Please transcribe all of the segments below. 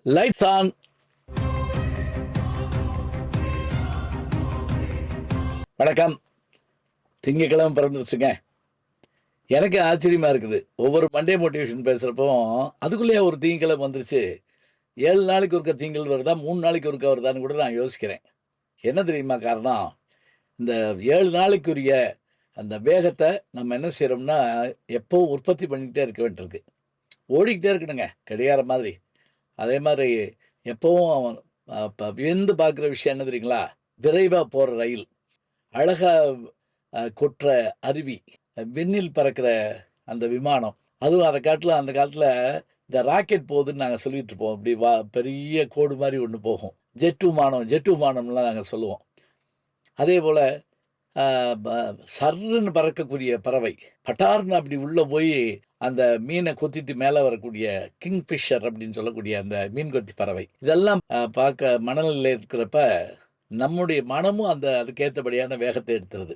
Lights on. வணக்கம். திங்கக்கிழமை பிறந்துருச்சுங்க. எனக்கு ஆச்சரியமா இருக்குது. ஒவ்வொரு மண்டே மோட்டிவேஷன் பேசுகிறப்போ அதுக்குள்ளேயே ஒரு திங்கக்கிழமை வந்துருச்சு. 7 நாளைக்கு ஒருக்க திங்கள் வருதா, 3 நாளைக்கு ஒருக்க வருதான்னு கூட நான் யோசிக்கிறேன். என்ன தெரியுமா காரணம்? இந்த 7 நாளைக்குரிய அந்த வேகத்தை நம்ம என்ன செய்கிறோம்னா, எப்போவும் உற்பத்தி பண்ணிக்கிட்டே இருக்க வேண்டியிருக்கு. ஓடிக்கிட்டே இருக்கணுங்க, கடிகாரம் மாதிரி. அதே மாதிரி எப்பவும் வியந்து பார்க்குற விஷயம் என்ன தெரியுங்களா? விரைவாக போகிற ரயில், அழகா கொட்டுற அருவி, விண்ணில் பறக்கிற அந்த விமானம். அதுவும் அதை காட்டிலும் அந்த காலத்தில் இந்த ராக்கெட் போகுதுன்னு நாங்கள் சொல்லிட்டு இருப்போம். இப்படி பெரிய கோடு மாதிரி ஒன்று போகும். ஜெட் விமானம், ஜெட் விமானம்லாம் நாங்கள் சொல்லுவோம். அதே போல் சர்ன்னு பறக்கக்கூடிய பறவை, பட்டார்னு அப்படி உள்ளே போய் அந்த மீனை கொத்திட்டு மேலே வரக்கூடிய கிங்ஃபிஷர் அப்படின்னு சொல்லக்கூடிய அந்த மீன் கொத்தி பறவை, இதெல்லாம் பார்க்க மணலில் இருக்கிறப்ப நம்முடைய மனமும் அதுக்கேற்றபடியான வேகத்தை எடுத்துருது.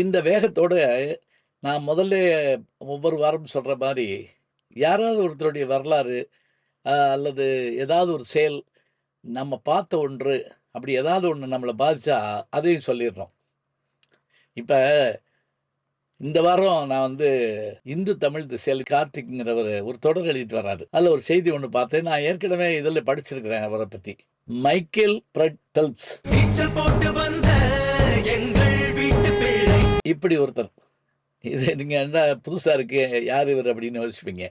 இந்த வேகத்தோட நான் முதல்ல ஒவ்வொரு வாரம் சொல்கிற மாதிரி யாராவது ஒருத்தருடைய வரலாறு அல்லது ஏதாவது ஒரு செயல், நம்ம பார்த்த ஒன்று, அப்படி ஏதாவது ஒன்று நம்மளை பாதிச்சா அதையும் சொல்லிடுறோம். இப்போ இந்த வாரம் நான் இந்து தமிழ் திசையில் கார்த்திக்ங்கிறவர் ஒரு தொடர் எழுதிட்டு வர்றாரு. அதில் ஒரு செய்தி ஒன்று பார்த்தேன். நான் ஏற்கனவே இதில் படிச்சிருக்கிறேன் அவரை பற்றி. மைக்கேல் ஃபெல்ப்ஸ் இப்படி ஒருத்தர். இது நீங்கள் என்ன புதுசாக இருக்கு, யார் இவர் அப்படின்னு யோசிப்பீங்க.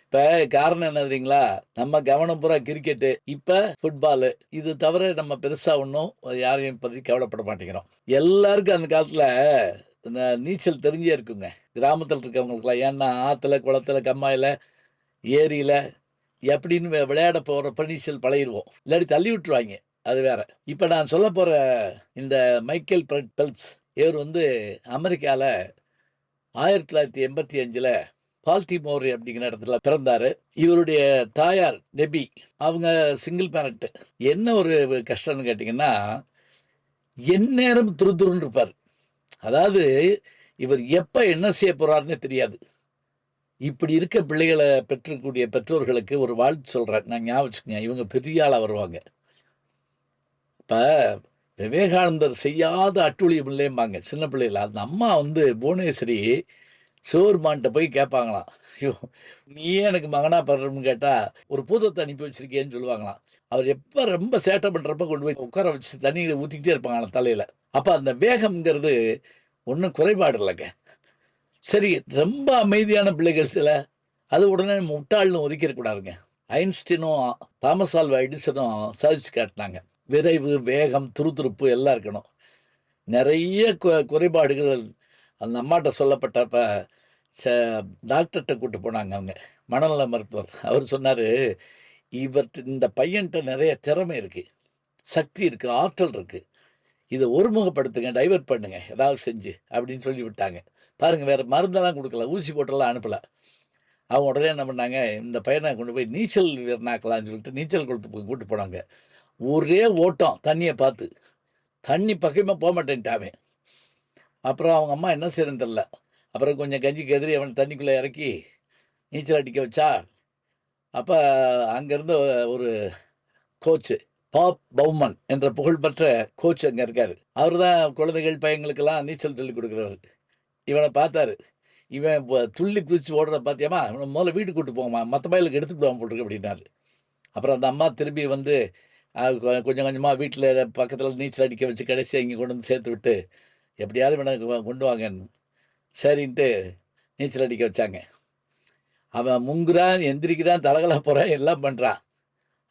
இப்போ காரணம் என்ன தெரியுங்களா? நம்ம கவனம் பூரா கிரிக்கெட்டு, இப்போ ஃபுட்பாலு, இது தவிர நம்ம பெருசாக ஒன்றும் யாரையும் பற்றி கவலைப்பட மாட்டேங்கிறோம். எல்லாருக்கும் அந்த காலத்தில் இந்த நீச்சல் தெரிஞ்சே இருக்குங்க, கிராமத்தில் இருக்கவங்களுக்குலாம். ஏன்னா ஆற்றுல, குளத்துல, கம்மாயில், ஏரியில் எப்படின்னு விளையாட போகிறப்ப நீச்சல் பழகிடுவோம். இல்லாட்டி தள்ளி விட்டுருவாங்க, அது வேற. இப்போ நான் சொல்ல போகிற இந்த மைக்கேல் ஃபெல்ப்ஸ், இவர் அமெரிக்காவில் 1985 பால்டிமோர் அப்படிங்கிற இடத்துல பிறந்தார். இவருடைய தாயார் டெபி, அவங்க சிங்கிள் பேரண்ட். என்ன ஒரு கஷ்டம்னு கேட்டிங்கன்னா, எந்நேரம் துருதுருன்னு இருப்பார். அதாவது இவர் எப்போ என்ன செய்ய போகிறாருன்னு தெரியாது. இப்படி இருக்க பிள்ளைகளை பெற்றக்கூடிய பெற்றோர்களுக்கு ஒரு வாழ்த்து சொல்கிறேன் நான், ஞாபகம் வச்சுக்கோங்க. இவங்க பெரிய ஆளாக வருவாங்க. இப்போ விவேகானந்தர் செய்யாத அட்டுழியம் இல்லைம்பாங்க சின்ன பிள்ளைகள். அந்த அம்மா புவனேஸ்வரி சிவருமான்கிட்ட போய் கேட்பாங்களாம், ஐயோ நீயே எனக்கு மகனா படுறோம்னு கேட்டால் ஒரு பூதத்தை அனுப்பி வச்சிருக்கேன்னு சொல்லுவாங்களாம். அவர் எப்போ ரொம்ப சேட்டை பண்ணுறப்ப கொண்டு போய் உட்கார வச்சு தண்ணியில் ஊற்றிக்கிட்டே இருப்பாங்களாம் தலையில். அப்போ அந்த வேகம்ங்கிறது ஒன்றும் குறைபாடு இல்லைங்க. சரி, ரொம்ப அமைதியான பிள்ளைகள் சில, அது உடனே முட்டாள்னு ஒதுக்கிடக்கூடாதுங்க. ஐன்ஸ்டீனும் தாமஸ் ஆல்வா எடிசனும் சாதிச்சு காட்டினாங்க. விரைவு, வேகம், துருதுருப்பு எல்லாம் இருக்கணும். நிறைய குறைபாடுகள் அந்த அம்மாட்ட சொல்லப்பட்டப்ப டாக்டர்கிட்ட கூப்பிட்டு போனாங்க. அவங்க மனநல மருத்துவர். அவர் சொன்னார், இந்த பையன்கிட்ட நிறைய திறமை இருக்குது, சக்தி இருக்குது, ஆற்றல் இருக்குது, இதை ஒருமுகப்படுத்துங்க, டைவர்ட் பண்ணுங்க ஏதாவது செஞ்சு அப்படின்னு சொல்லி விட்டாங்க. பாருங்கள், வேறு மருந்தெல்லாம் கொடுக்கல, ஊசி போட்டெல்லாம் அனுப்பலை. அவங்க உடனே என்ன பண்ணாங்க, இந்த பையனை கொண்டு போய் நீச்சல் வீரனாக்கலான்னு சொல்லிட்டு நீச்சல் குளத்துக்கு கூப்பிட்டு போனாங்க. ஒரே ஓட்டம், தண்ணியை பார்த்து. தண்ணி பக்கமாக போக மாட்டேன்ட்டாவே. அப்புறம் அவங்க அம்மா என்ன செய்யறதுன்னு தெரில. அப்புறம் கொஞ்சம் கஞ்சி கதிரி அவன் தண்ணிக்குள்ளே இறக்கி நீச்சல் அடிக்க வச்சா. அப்போ அங்கேருந்து ஒரு கோச்சு, பாப் பவுமன் என்ற புகழ்பெற்ற கோச் அங்கே இருக்கார். அவர் தான் குழந்தைகள் பையங்களுக்கெல்லாம் நீச்சல் சொல்லி கொடுக்குறவர். இவனை பார்த்தாரு. இவன் துள்ளி குதிச்சு ஓடுறத பார்த்தியாமா, இவனை முதல்ல வீட்டுக்கு கூப்பிட்டு போங்கம்மா, மற்ற பையலுக்கு எடுத்துகிட்டு போவான் போட்டுருக்கு அப்படின்னாரு. அப்புறம் அந்த அம்மா திரும்பி கொஞ்சம் கொஞ்சமாக வீட்டில் பக்கத்தில் நீச்சல் அடிக்க வச்சு கடைசியாக இங்கே கொண்டு சேர்த்து விட்டு, எப்படியாவது இவனை கொண்டு வாங்கன்னு சரின்ட்டு நீச்சல் அடிக்க வச்சாங்க. அவன் முங்குறான், எந்திரிக்கிறான், தலகலா போகிறான், எல்லாம் பண்ணுறான்.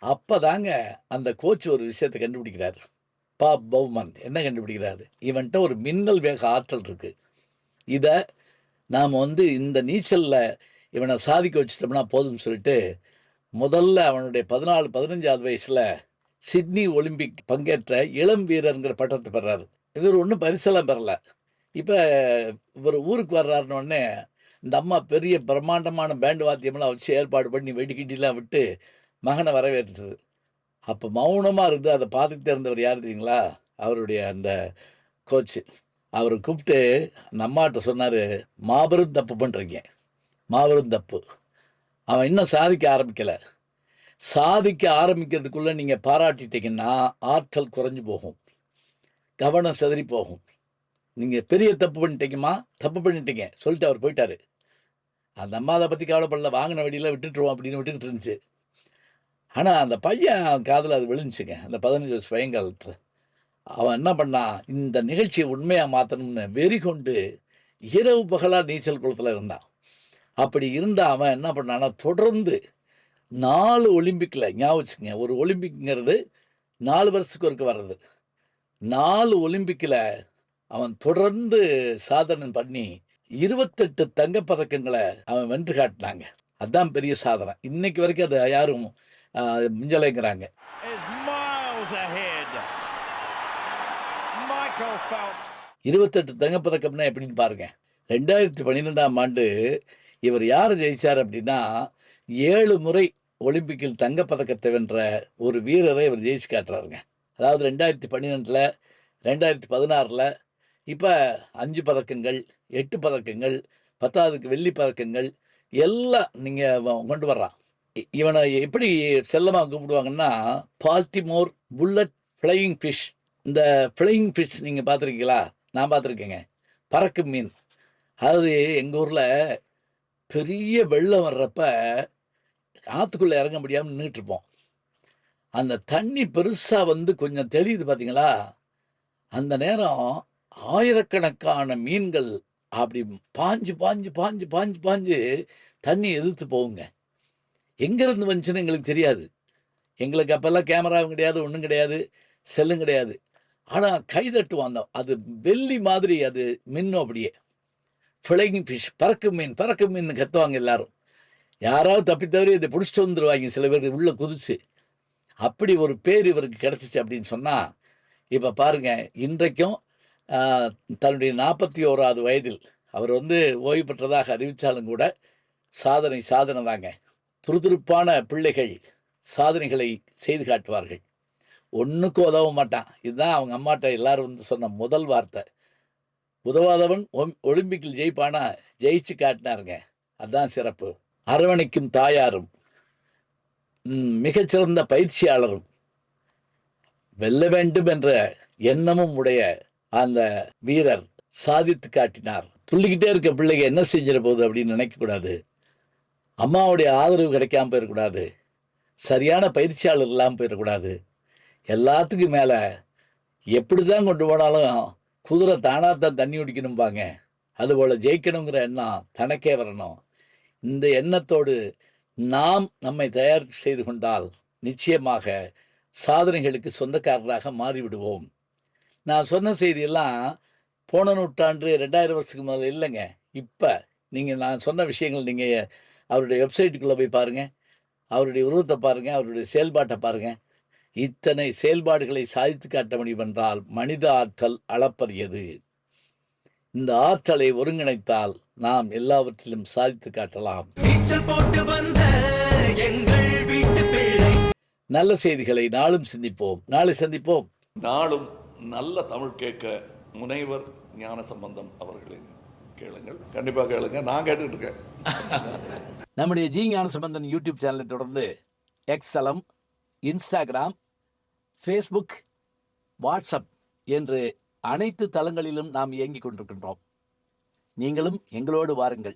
அப்போ தாங்க அந்த கோச் ஒரு விஷயத்தை கண்டுபிடிக்கிறார். பாப் பவுமன் என்ன கண்டுபிடிக்கிறாரு, இவன்கிட்ட ஒரு மின்னல் வேக ஆற்றல் இருக்குது. இதை நாம் இந்த நீச்சலில் இவனை சாதிக்க வச்சிட்டோம்னா போதும்னு சொல்லிட்டு முதல்ல அவனுடைய 14-15 வயசில் சிட்னி ஒலிம்பிக் பங்கேற்ற இளம் வீரருங்கிற பட்டத்தை பெறாரு. இவர் ஒன்றும் பரிசெல்லாம் பெறலை. இப்போ இவர் ஊருக்கு வர்றாருன்னொடனே இந்த அம்மா பெரிய பிரம்மாண்டமான பேண்டு வாத்தியமெல்லாம் வச்சு ஏற்பாடு பண்ணி வெடிக்கிட்டிலாம் விட்டு மகனை வரவேற்றது. அப்போ மௌனமாக இருந்து அதை பார்த்துக்கிட்டே இருந்தவர் யார் தெரியுங்களா? அவருடைய அந்த கோச்சு. அவர் கூப்பிட்டு அந்த அம்மாட்ட சொன்னார், மாபெரும் தப்பு பண்ணுறீங்க, மாபெரும் தப்பு. அவன் இன்னும் சாதிக்க ஆரம்பிக்கலை. சாதிக்க ஆரம்பிக்கிறதுக்குள்ளே நீங்கள் பாராட்டிட்டீங்கன்னா ஆற்றல் குறைஞ்சி போகும், கவனம் சிதறி போகும். நீங்கள் பெரிய தப்பு பண்ணிட்டீங்க சொல்லிட்டு அவர் போயிட்டாரு. அந்த அம்மா அதை பற்றி கவலைப்படல, வாங்கின வழியில் விட்டுட்டுருவோம் அப்படின்னு விட்டுக்கிட்டு இருந்துச்சு. ஆனால் அந்த பையன் காதில் அது விழுந்துச்சுங்க. அந்த 15 வயசு பையங்காலத்தில் அவன் என்ன பண்ணான், இந்த நிகழ்ச்சியை உண்மையாக மாற்றணும்னு வெறி கொண்டு இரவு பகலாக நீச்சல் குளத்தில் இருந்தான். அப்படி இருந்த அவன் என்ன பண்ணான்னா, தொடர்ந்து 4 ஒலிம்பிக்கில், ஞாபகம் வச்சுக்கங்க, ஒரு ஒலிம்பிக்ங்கிறது 4 வருஷத்துக்கு ஒருக்க வர்றது. 4 ஒலிம்பிக்கில் அவன் தொடர்ந்து சாதனை பண்ணி 28 தங்கப்பதக்கங்களை அவன் வென்று காட்டினாங்க. அதுதான் பெரிய சாதனை. இன்னைக்கு வரைக்கும் அதை யாரும் மிஞ்சலைங்கிறாங்க. 28 தங்கப்பதக்கம்னா எப்படின்னு பாருங்க. 2012ஆம் ஆண்டு இவர் யார் ஜெயிச்சார் அப்படின்னா, 7 முறை ஒலிம்பிக்கில் தங்கப்பதக்கத்தை வென்ற ஒரு வீரரை இவர் ஜெயிச்சு காட்டுறாருங்க. அதாவது 2012, 2016, இப்போ 5 பதக்கங்கள், 8 பதக்கங்கள், 10ஆவதுக்கு வெள்ளி பதக்கங்கள் எல்லாம் நீங்கள் கொண்டு வர்றான். இவனை எப்படி செல்லமாக கூப்பிடுவாங்கன்னா, பால்டிமோர் புல்லட் ஃப்ளையிங் ஃபிஷ். இந்த ஃப்ளையிங் ஃபிஷ் நீங்கள் பார்த்துருக்கீங்களா? நான் பார்த்துருக்கேங்க. பறக்கும் மீன். அதாவது எங்கள் ஊரில் பெரிய வெள்ளம் வர்றப்ப ஆற்றுக்குள்ளே இறங்க முடியாமல் நின்றுட்டுருப்போம். அந்த தண்ணி பெருசாக கொஞ்சம் தெரியுது பார்த்தீங்களா? அந்த நேரம் ஆயிரக்கணக்கான மீன்கள் அப்படி பாஞ்சு பாஞ்சு பாஞ்சு பாஞ்சு பாஞ்சு தண்ணி எதிர்த்து போகுங்க. எங்கேருந்து வந்துச்சுன்னு எங்களுக்கு தெரியாது. எங்களுக்கு அப்போல்லாம் கேமராவும் கிடையாது, ஒன்றும் கிடையாது, செல்லும் கிடையாது. ஆனால் கைதட்டுவோம். அது வெள்ளி மாதிரி அது மின்னும் அப்படியே. ஃப்ளையிங் ஃபிஷ், பறக்கும் மீன் கத்துவாங்க எல்லாரும். யாராவது தப்பி தவறி இதை பிடிச்சிட்டு வந்துடுவாங்க சில பேர் உள்ளே குதிச்சு. அப்படி ஒரு பேர் இவருக்கு கிடச்சிச்சு அப்படின்னு சொன்னால், இப்போ பாருங்கள், இன்றைக்கும் தன்னுடைய 41வது வயதில் அவர் ஓய்வு பெற்றதாக அறிவித்தாலும் கூட சாதனை தாங்க. துருதுருப்பான பிள்ளைகள் சாதனைகளை செய்து காட்டுவார்கள். ஒன்றுக்கும் உதவ மாட்டான். இதுதான் அவங்க அம்மாட்ட எல்லாரும் சொன்ன முதல் வார்த்தை. உதவாதவன் ஒலிம்பிக்கில் ஜெயிப்பானா? ஜெயிச்சு காட்டினாருங்க. அதுதான் சிறப்பு. அரவணைக்கும் தாயாரும் மிகச்சிறந்த பயிற்சியாளரும் வெல்ல வேண்டும் என்ற எண்ணமும் உடைய அந்த வீரர் சாதித்து காட்டினார். துள்ளிக்கிட்டே இருக்க பிள்ளைங்க என்ன செஞ்சிட போகுது அப்படின்னு நினைக்கக்கூடாது. அம்மாவுடைய ஆதரவு கிடைக்காம போயிடக்கூடாது. சரியான பயிற்சியாளர் இல்லாமல் போயிடக்கூடாது. எல்லாத்துக்கும் மேலே எப்படி தான் கொண்டு போனாலும் குதிரை தானாக தான் தண்ணி குடிக்கணும்பாங்க. அதுபோல் ஜெயிக்கணுங்கிற எண்ணம் தனக்கே வரணும். இந்த எண்ணத்தோடு நாம் நம்மை தயார் செய்து கொண்டால் நிச்சயமாக சாதனைகளுக்கு சொந்தக்காரராக மாறிவிடுவோம். நான் சொன்ன செய்தியெல்லாம் போன நூற்றாண்டு 2000 வருஷத்துக்கு முதல்ல இல்லைங்க. இப்போ நான் சொன்ன விஷயங்கள் நீங்கள் அவருடைய வெப்சைட்டுக்குள்ளே போய் பாருங்கள், அவருடைய உருவத்தை பாருங்கள், அவருடைய செயல்பாட்டை பாருங்கள். இத்தனை செயல்பாடுகளை சாதித்து காட்ட முடியும் என்றால் மனித ஆற்றல் அளப்பரியது. இந்த ஆற்றலை ஒருங்கிணைத்தால் நாம் எல்லாவற்றிலும் சாதித்து காட்டலாம். நல்ல செய்திகளை நாளும் சிந்திப்போம். நாளை சந்திப்போம். நாளும் நல்ல தமிழ் கேட்க முனைவர் ஞானசம்பந்தம் அவர்களின் கேளுங்கள். கண்டிப்பாக கேளுங்க. நான் கேட்டுட்டு இருக்கேன். நம்முடைய ஜி ஞானசம்பந்தன் யூடியூப் சேனலை தொடர்ந்து எக்ஸலம், இன்ஸ்டாகிராம், ஃபேஸ்புக், வாட்ஸ்அப் என்று அனைத்து தளங்களிலும் நாம் இயங்கிக் கொண்டிருக்கின்றோம். நீங்களும் எங்களோடு வாருங்கள்.